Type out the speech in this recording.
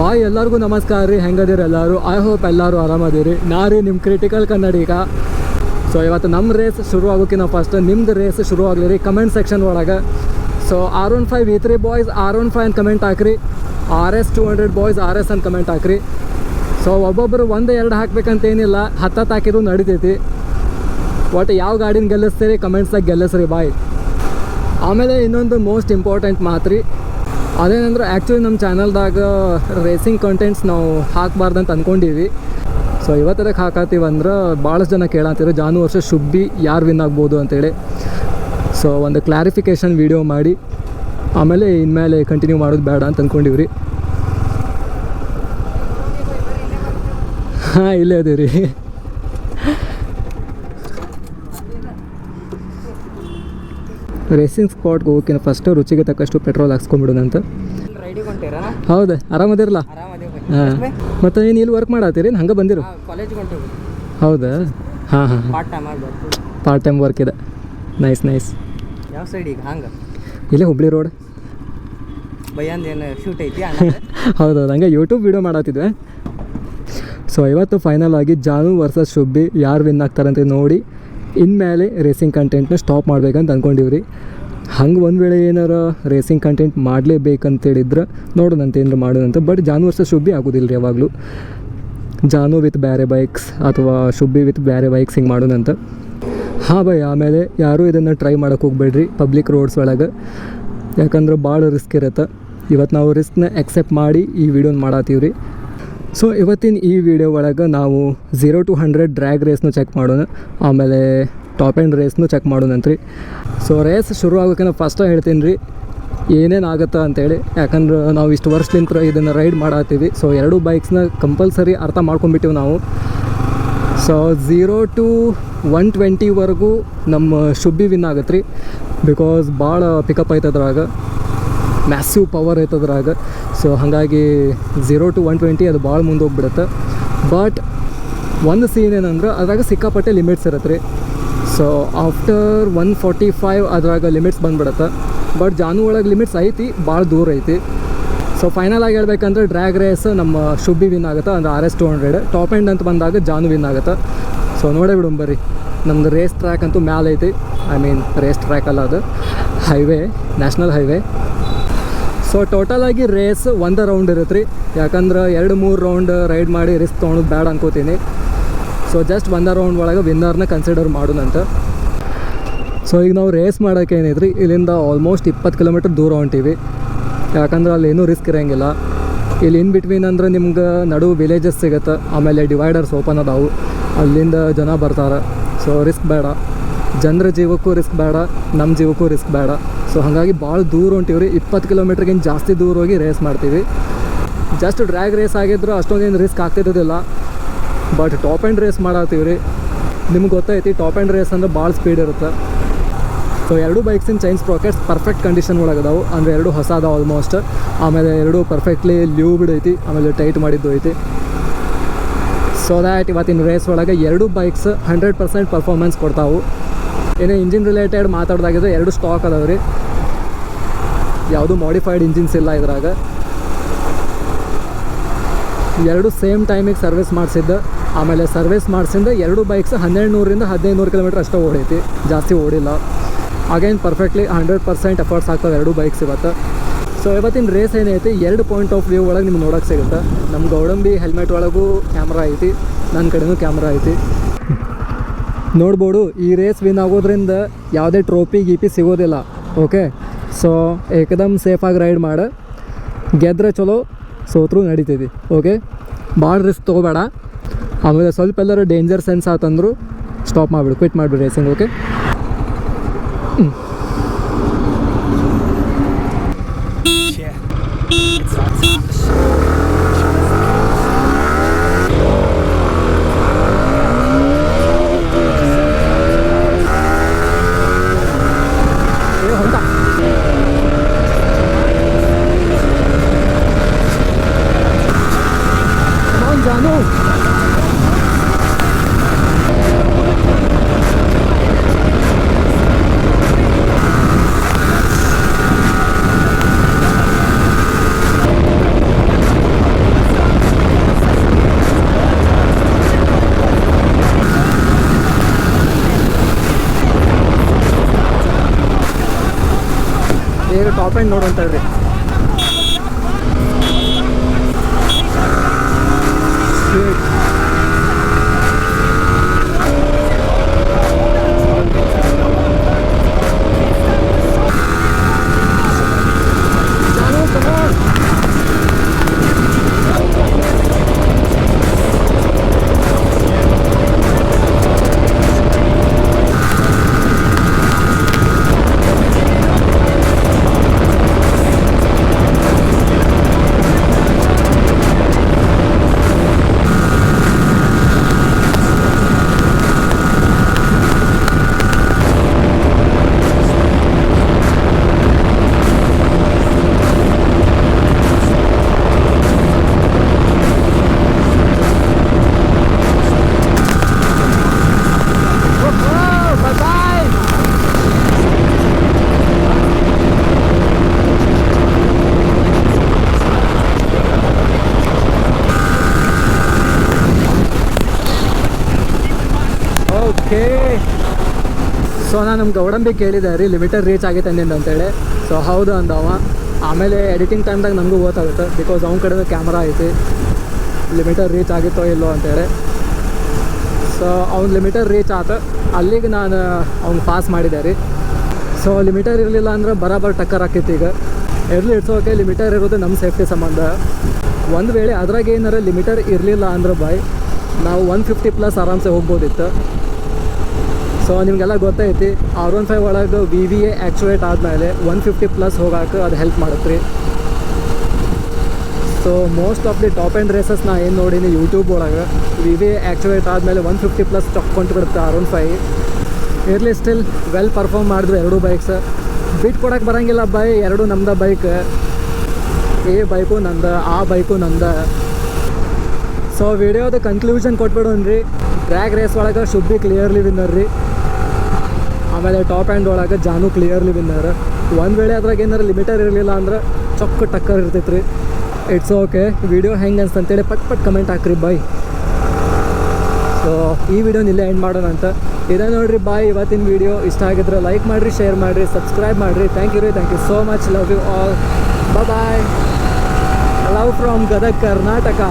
ಬಾಯ್ ಎಲ್ಲರಿಗೂ ನಮಸ್ಕಾರ ರೀ. ಹೆಂಗದಿರಿ ಎಲ್ಲರೂ? ಐ ಹೋಪ್ ಎಲ್ಲರೂ ಆರಾಮದಿರಿ. ನಾ ರೀ ನಿಮ್ಮ ಕ್ರಿಟಿಕಲ್ ಕನ್ನಡಿಗ. ಸೊ ಇವತ್ತು ನಮ್ಮ ರೇಸ್ ಶುರು ಆಗೋಕ್ಕಿಂತ ಫಸ್ಟ್ ನಿಮ್ದು ರೇಸ್ ಶುರು ಆಗಲಿ ರೀ ಕಮೆಂಟ್ ಸೆಕ್ಷನ್ ಒಳಗೆ. So R15 V3 boys R15 ಅಂತ ಕಮೆಂಟ್ ಹಾಕ್ರಿ. RS 200 ಬಾಯ್ಸ್ RS ಅಂತ ಕಮೆಂಟ್ ಹಾಕ್ರಿ. ಸೊ ಒಬ್ಬೊಬ್ಬರು 1-2 ಹಾಕ್ಬೇಕಂತೇನಿಲ್ಲ, 10 ಹಾಕಿದ್ರು ನಡಿತೈತಿ. ಒಟ್ಟು ಯಾವ ಗಾಡಿನ ಗೆಲ್ಲಿಸ್ತೀರಿ ಕಮೆಂಟ್ಸ್ದಾಗ ಗೆಲ್ಲಿಸ್ರಿ ಬಾಯ್. ಆಮೇಲೆ ಇನ್ನೊಂದು ಮೋಸ್ಟ್ ಇಂಪಾರ್ಟೆಂಟ್ ಮಾತ್ರಿ, ಅದೇನಂದ್ರೆ ಆ್ಯಕ್ಚುಲಿ ನಮ್ಮ ಚಾನಲ್ದಾಗ ರೇಸಿಂಗ್ ಕಂಟೆಂಟ್ಸ್ ನಾವು ಹಾಕಬಾರ್ದಂತ ಅಂದ್ಕೊಂಡೀವಿ. ಸೊ ಇವತ್ತದಕ್ಕೆ ಹಾಕತ್ತೀವಂದ್ರೆ ಭಾಳಷ್ಟು ಜನ ಕೇಳತ್ತೀರ ಜಾನು ವರ್ಷ ಶುಬ್ಬಿ ಯಾರು ವಿನ್ ಆಗ್ಬೋದು ಅಂತೇಳಿ. ಸೊ ಒಂದು ಕ್ಲಾರಿಫಿಕೇಷನ್ ವೀಡಿಯೋ ಮಾಡಿ ಆಮೇಲೆ ಇನ್ಮೇಲೆ ಕಂಟಿನ್ಯೂ ಮಾಡೋದು ಬೇಡ ಅಂತ ಅಂದ್ಕೊಂಡಿವಿ ರೀ. ಹಾಂ, ಇಲ್ಲೇ ಅದೀವಿ ರೀ. ರೇಸಿಂಗ್ ಸ್ಪಾಟ್ಗೆ ಹೋಗೋಕ್ಕಿಂತ ಫಸ್ಟ್ ರುಚಿಗೆ ತಕ್ಕಷ್ಟು ಪೆಟ್ರೋಲ್ ಹಾಕ್ಸ್ಕೊಂಬಿಡೋದಂತ. ಹೌದಾ, ಆರಾಮದಿರಲ್ಲ? ಹಾಂ. ಮತ್ತು ನೀನು ಇಲ್ಲಿ ವರ್ಕ್ ಮಾಡತ್ತೀರಿ? ಹಂಗೆ ಬಂದಿರು? ಹೌದಾ? ಹಾಂ ಹಾಂ, ಪಾರ್ಟ್ ಟೈಮ್ ವರ್ಕ್ ಇದೆ. Nice nice. ಯಾವ ಸೈಡ್ ಈಗ? ಹಂಗೆ ಇಲ್ಲೇ ಹುಬ್ಳಿ ರೋಡ್. ಭಯಾಂದೇನು ಶೂಟ್ ಐತಿ? ಹೌದೌದು, ಹಂಗೆ ಯೂಟ್ಯೂಬ್ ವೀಡಿಯೋ ಮಾಡತ್ತಿದ್ವಿ. ಸೊ ಇವತ್ತು ಫೈನಲ್ ಆಗಿ ಜಾನು ವರ್ಸಸ್ ಶುಬ್ಬಿ ಯಾರು ವಿನ್ ಆಗ್ತಾರಂತ ನೋಡಿ ಇನ್ಮೇಲೆ ರೇಸಿಂಗ್ ಕಂಟೆಂಟ್ನ ಸ್ಟಾಪ್ ಮಾಡ್ಬೇಕಂತ ಅಂದ್ಕೊಂಡಿವ್ರಿ. ಹಂಗೆ ಒಂದು ವೇಳೆ ಏನಾರ ರೇಸಿಂಗ್ ಕಂಟೆಂಟ್ ಮಾಡಲೇಬೇಕಂತೇಳಿದ್ರೆ ನೋಡೋಣಂತ ಏನಾರು ಮಾಡೋಣಂತ. ಬಟ್ ಜಾನು ವರ್ಸಸ್ ಶುಬ್ಬಿ ಆಗೋದಿಲ್ಲ ರೀ ಯಾವಾಗಲೂ. ಜಾನು ವಿತ್ ಬೇರೆ ಬೈಕ್ಸ್ ಅಥವಾ ಶುಬ್ಬಿ ವಿತ್ ಬೇರೆ ಬೈಕ್ಸ್ ಹಿಂಗೆ ಮಾಡೋಣಂತ. ಹಾಂ ಬೈ, ಆಮೇಲೆ ಯಾರೂ ಇದನ್ನು ಟ್ರೈ ಮಾಡೋಕ್ಕೆ ಹೋಗ್ಬೇಡ್ರಿ ಪಬ್ಲಿಕ್ ರೋಡ್ಸ್ ಒಳಗೆ, ಯಾಕಂದ್ರೆ ಭಾಳ ರಿಸ್ಕ್ ಇರುತ್ತೆ. ಇವತ್ತು ನಾವು ರಿಸ್ಕ್ನ ಎಕ್ಸೆಪ್ಟ್ ಮಾಡಿ ಈ ವಿಡಿಯೋನ ಮಾಡತ್ತೀವಿ ರೀ. ಸೊ ಇವತ್ತಿನ ಈ ವಿಡಿಯೋ ಒಳಗೆ ನಾವು 0 to 100 ಡ್ರ್ಯಾಗ್ ರೇಸ್ನು ಚೆಕ್ ಮಾಡೋಣ, ಆಮೇಲೆ ಟಾಪ್ ಆ್ಯಂಡ್ ರೇಸ್ನು ಚೆಕ್ ಮಾಡೋಣಂತ್ರಿ. ಸೊ ರೇಸ್ ಶುರು ಆಗೋಕ್ಕಿಂತ ಫಸ್ಟ್ ಹೇಳ್ತೀನಿ ರೀ ಏನೇನು ಆಗುತ್ತೆ ಅಂತೇಳಿ. ಯಾಕಂದ್ರೆ ನಾವು ಇಷ್ಟು ವರ್ಷಲಿಂತ ಇದನ್ನು ರೈಡ್ ಮಾಡತ್ತೀವಿ. ಸೊ 2 ಬೈಕ್ಸ್ನ ಕಂಪಲ್ಸರಿ ಅರ್ಥ ಮಾಡ್ಕೊಂಡ್ಬಿಟ್ಟಿವಿ ನಾವು. ಸೊ 0 to 120ವರೆಗೂ ನಮ್ಮ ಶುಬ್ಬಿ ವಿನ್ ಆಗತ್ತೆ ರೀ. ಬಿಕಾಸ್ ಭಾಳ ಪಿಕಪ್ ಐತದ್ರಾಗ, ಮ್ಯಾಸಿವ್ ಪವರ್ ಐತದ್ರಾಗ. ಸೊ ಹಾಗಾಗಿ 0 to 120 ಅದು ಭಾಳ ಮುಂದೆ ಹೋಗ್ಬಿಡುತ್ತೆ. ಬಟ್ ಒಂದು ಸೀನ್ ಏನಂದ್ರೆ ಅದ್ರಾಗ ಸಿಕ್ಕಾಪಟ್ಟೆ ಲಿಮಿಟ್ಸ್ ಇರುತ್ತೆ ರೀ. ಸೊ ಆಫ್ಟರ್ 145 ಅದ್ರಾಗ ಲಿಮಿಟ್ಸ್ ಬಂದುಬಿಡುತ್ತೆ. ಬಟ್ ಜಾನು ಒಳಗೆ ಲಿಮಿಟ್ಸ್ ಐತಿ, ಭಾಳ ದೂರ ಐತಿ. ಸೊ ಫೈನಲ್ ಆಗಿ ಹೇಳ್ಬೇಕಂದ್ರೆ ಡ್ರ್ಯಾಗ್ ರೇಸ್ ನಮ್ಮ ಶುಬ್ಬಿ ವಿನ್ ಆಗುತ್ತೆ, ಅಂದರೆ RS 200. ಟಾಪ್ ಎಂಡ್ ಅಂತ ಬಂದಾಗ ಜಾನು ವಿನ್ ಆಗುತ್ತೆ. ಸೊ ನೋಡೇ ಬಿಡು ಬರ್ರಿ, ನಮ್ದು ರೇಸ್ ಟ್ರ್ಯಾಕ್ ಅಂತೂ ಮ್ಯಾಲೆ ಐತಿ. ಐ ಮೀನ್ ರೇಸ್ ಟ್ರ್ಯಾಕ್ ಅಲ್ಲ, ಅದು ಹೈವೇ, ನ್ಯಾಷನಲ್ ಹೈವೇ. ಸೊ ಟೋಟಲಾಗಿ ರೇಸ್ 1 ರೌಂಡ್ ಇರುತ್ತೆ ರೀ. ಯಾಕಂದ್ರೆ 2-3 ರೌಂಡ್ ರೈಡ್ ಮಾಡಿ ರಿಸ್ಕ್ ತೊಗೊಳೋದು ಬೇಡ ಅನ್ಕೋತೀನಿ. ಸೊ ಜಸ್ಟ್ 1 ರೌಂಡ್ ಒಳಗೆ ವಿನ್ನರ್ನ ಕನ್ಸಿಡರ್ ಮಾಡೋಣಂತ. ಸೊ ಈಗ ನಾವು ರೇಸ್ ಮಾಡೋಕೆ ಏನೈತ್ರಿ, ಇಲ್ಲಿಂದ ಆಲ್ಮೋಸ್ಟ್ 20 ಕಿಲೋಮೀಟ್ರ್ ದೂರ ಹೊಂಟೀವಿ. ಯಾಕಂದ್ರೆ ಅಲ್ಲಿ ಏನೂ ರಿಸ್ಕ್ ಇರೋಂಗಿಲ್ಲ. ಇಲ್ಲಿ ಇನ್ ಬಿಟ್ವೀನ್ ಅಂದ್ರೆ ನಿಮ್ಗೆ ನಡು ವಿಲೇಜಸ್ ಸಿಗುತ್ತೆ, ಆಮೇಲೆ ಡಿವೈಡರ್ಸ್ ಓಪನ್ ಅದಾವು, ಅಲ್ಲಿಂದ ಜನ ಬರ್ತಾರೆ. ಸೊ ರಿಸ್ಕ್ ಬೇಡ, ಜನರ ಜೀವಕ್ಕೂ ರಿಸ್ಕ್ ಬೇಡ, ನಮ್ಮ ಜೀವಕ್ಕೂ ರಿಸ್ಕ್ ಬೇಡ. ಸೊ ಹಾಗಾಗಿ ಭಾಳ ದೂರ ಹೊಂಟೀವ್ರಿ. 20 ಕಿಲೋಮೀಟ್ರಿಗಿಂತ ಜಾಸ್ತಿ ದೂರ ಹೋಗಿ ರೇಸ್ ಮಾಡ್ತೀವಿ. ಜಸ್ಟ್ ಡ್ರ್ಯಾಗ್ ರೇಸ್ ಆಗಿದ್ರು ಅಷ್ಟೊಂದೇನು ರಿಸ್ಕ್ ಆಗ್ತಿರೋದಿಲ್ಲ. ಬಟ್ ಟಾಪ್ ಆ್ಯಂಡ್ ರೇಸ್ ಮಾಡತ್ತೀವಿ ರೀ. ನಿಮ್ಗೆ ಗೊತ್ತೈತಿ ಟಾಪ್ ಆ್ಯಂಡ್ ರೇಸ್ ಅಂದ್ರೆ ಭಾಳ ಸ್ಪೀಡ್ ಇರುತ್ತೆ. ಸೊ 2 ಬೈಕ್ಸಿನ ಚೈನ್ ಸ್ಪ್ರಾಕೆಟ್ಸ್ ಪರ್ಫೆಕ್ಟ್ ಕಂಡೀಷನ್ ಒಳಗದಾವು, ಅಂದರೆ 2 ಹೊಸ ಅದಾವೆ ಆಲ್ಮೋಸ್ಟ್. ಆಮೇಲೆ 2 ಪರ್ಫೆಕ್ಟ್ಲಿ ಲ್ಯೂಬ್ಡ್ ಐತಿ, ಆಮೇಲೆ ಟೈಟ್ ಮಾಡಿದ್ದು ಐತಿ. ಸೊ ದ್ಯಾಟ್ ಇವತ್ತಿನ ರೇಸ್ ಒಳಗೆ 2 ಬೈಕ್ಸ್ 100% ಪರ್ಫಾರ್ಮೆನ್ಸ್ ಕೊಡ್ತಾವೆ. ಏನೇ ಇಂಜಿನ್ ರಿಲೇಟೆಡ್ ಮಾತಾಡೋದಾಗಿದ್ರೆ 2 ಸ್ಟಾಕ್ ಅದಾವೆ ರೀ, ಯಾವುದೂ ಮಾಡಿಫೈಡ್ ಇಂಜಿನ್ಸ್ ಇಲ್ಲ ಇದ್ರಾಗ. 2 ಸೇಮ್ ಟೈಮಿಗೆ ಸರ್ವಿಸ್ ಮಾಡಿಸಿದ್ದ. ಆಮೇಲೆ ಸರ್ವಿಸ್ ಮಾಡಿಸಿಂದ 2 ಬೈಕ್ಸ್ 1200ರಿಂದ 1500 ಕಿಲೋಮೀಟ್ರ್ ಅಷ್ಟೇ ಓಡೈತಿ, ಜಾಸ್ತಿ ಓಡಿಲ್ಲ. ಅಗೇನ್ ಪರ್ಫೆಕ್ಟ್ಲಿ 100% ಎಫರ್ಟ್ಸ್ ಆಗ್ತವೆ 2 ಬೈಕ್ಸ್ ಇವತ್ತು. ಸೊ ಇವತ್ತಿನ ರೇಸ್ ಏನೈತಿ 2 ಪಾಯಿಂಟ್ ಆಫ್ ವ್ಯೂ ಒಳಗೆ ನಿಮ್ಗೆ ನೋಡೋಕೆ ಸಿಗುತ್ತೆ. ನಮ್ಮ ಗೌಡಂಬಿ ಹೆಲ್ಮೆಟ್ ಒಳಗೂ ಕ್ಯಾಮ್ರಾ ಐತಿ, ನನ್ನ ಕಡೆನೂ ಕ್ಯಾಮ್ರಾ ಐತಿ. ನೋಡ್ಬೋದು ಈ ರೇಸ್ ವಿನ್ ಆಗೋದ್ರಿಂದ ಯಾವುದೇ ಟ್ರೋಫಿ ಗೀಪಿ ಸಿಗೋದಿಲ್ಲ. ಓಕೆ, ಸೊ ಏಕದಮ್ ಸೇಫಾಗಿ ರೈಡ್ ಮಾಡು, ಗೆದ್ರೆ ಚಲೋ, ಸೋತ್ರೂ ನಡೀತೈತಿ. ಓಕೆ, ಭಾಳ ರಿಸ್ಕ್ ತೊಗೋಬೇಡ. ಆಮೇಲೆ ಸ್ವಲ್ಪ ಎಲ್ಲರೂ ಡೇಂಜರ್ ಸೆನ್ಸ್ ಆತಂದ್ರು ಸ್ಟಾಪ್ ಮಾಡಿಬಿಡು, ಕ್ವಿಟ್ ಮಾಡಿಬಿಡು ರೇಸಿಂಗ್. ಓಕೆ, ಈಗ ಟಾಪ್ ಆ್ಯಂಡ್ ನೋಡು ಅಂತ ಹೇಳ್ರಿ. ಓಕೆ, ಸೊ ನಾನು ನಮ್ಮ ಗೌಡಂಬಿ ಕೇಳಿದೆ ರೀ ಲಿಮಿಟರ್ ರೀಚ್ ಆಗೈತೆ ಅಂದಿಂದ ಅಂತೇಳಿ. ಸೊ ಹೌದು ಅಂದವ. ಆಮೇಲೆ ಎಡಿಟಿಂಗ್ ಟೈಮ್ದಾಗ ನನಗೂ ಗೊತ್ತಾಗುತ್ತೆ, ಬಿಕಾಸ್ ಅವ್ನ ಕಡೆನೂ ಕ್ಯಾಮ್ರಾ ಐತಿ, ಲಿಮಿಟರ್ ರೀಚ್ ಆಗಿತ್ತೋ ಇಲ್ಲೋ ಅಂತೇಳಿ. ಸೊ ಅವ್ನು ಲಿಮಿಟರ್ ರೀಚ್ ಆತ, ಅಲ್ಲಿಗೆ ನಾನು ಅವ್ನು ಪಾಸ್ ಮಾಡಿದೆ ರೀ. ಸೊ ಲಿಮಿಟರ್ ಇರಲಿಲ್ಲ ಅಂದ್ರೆ ಬರಾಬರ್ ಟಕ್ಕರ್ ಆಕೈತಿ. ಈಗ ಎರ್ಲಿ ಇಡ್ಸೋಕೆ ಲಿಮಿಟರ್ ಇರೋದು ನಮ್ಮ ಸೇಫ್ಟಿ ಸಂಬಂಧ. ಒಂದು ವೇಳೆ ಅದ್ರಾಗ ಏನಾರ ಲಿಮಿಟರ್ ಇರಲಿಲ್ಲ ಅಂದ್ರೆ ಬಾಯ್ ನಾವು 150+ ಆರಾಮ್ಸೆ ಹೋಗ್ಬೋದಿತ್ತು. ಸೊ ನಿಮಗೆಲ್ಲ ಗೊತ್ತೈತಿ R15 ಒಳಗೆ VVA ಆ್ಯಕ್ಚುವೇಟ್ ಆದಮೇಲೆ 150+ ಹೋಗೋಕೆ ಅದು ಹೆಲ್ಪ್ ಮಾಡುತ್ತೆ ರೀ. So most of the top and races ನಾ ಏನು ನೋಡೀನಿ ಯೂಟ್ಯೂಬ್ ಒಳಗೆ, VVA ಆ್ಯಕ್ಚುವೇಟ್ ಆದಮೇಲೆ 150+ ಚೊಕ್ಕೊಂತು ಬಿಡುತ್ತೆ R15. ಇರಲಿ ಸ್ಟಿಲ್ ವೆಲ್ ಪರ್ಫಾರ್ಮ್ ಮಾಡಿದ್ರು ಎರಡೂ ಬೈಕ್ಸ್. ಬಿಟ್ಟು ಕೊಡೋಕೆ ಬರೋಂಗಿಲ್ಲ ಬಾಯ್, ಎರಡೂ ನಮ್ದು ಬೈಕ್. ಈ ಬೈಕು ನಂದು, ಆ ಬೈಕು ನಂದು. ಸೊ ವಿಡಿಯೋದ ಕನ್ಕ್ಲೂಷನ್ ಕೊಟ್ಬಿಡೋನ್ರಿ. ಡ್ರ್ಯಾಗ್ ರೇಸ್ ಒಳಗೆ ಶುಬ್ಬಿ ಕ್ಲಿಯರ್ಲಿ ವಿನ್ನರ್ ರೀ. ಆಮೇಲೆ ಟಾಪ್ ಆ್ಯಂಡ್ ಒಳಗೆ ಜಾನು ಕ್ಲಿಯರ್ಲಿ ವಿನ್ನರ್. ಒಂದು ವೇಳೆ ಅದ್ರಾಗ ಏನಾರು ಲಿಮಿಟರ್ ಇರಲಿಲ್ಲ ಅಂದ್ರೆ ಚೊಕ್ಕ ಟಕ್ಕರ್ ಇರ್ತೈತೆ ರೀ. It's okay. ವಿಡಿಯೋ ಹೆಂಗೆ ಅನ್ಸ್ತಂತೇಳಿ ಪಟ್ ಕಮೆಂಟ್ ಹಾಕ್ರಿ ಬಾಯ್. ಸೊ ಈ ವಿಡಿಯೋನ ಇಲ್ಲೇ ಎಂಡ್ ಮಾಡೋಣ ಅಂತ. ಇದೇ ನೋಡಿರಿ ಬಾಯ್ ಇವತ್ತಿನ ವಿಡಿಯೋ. ಇಷ್ಟ ಆಗಿದ್ರೆ ಲೈಕ್ ಮಾಡಿರಿ, ಶೇರ್ ಮಾಡಿರಿ, ಸಬ್ಸ್ಕ್ರೈಬ್ ಮಾಡಿರಿ. ಥ್ಯಾಂಕ್ ಯು ರೀ, thank you so much. Love you all. Bye. Love from Gadag, Karnataka.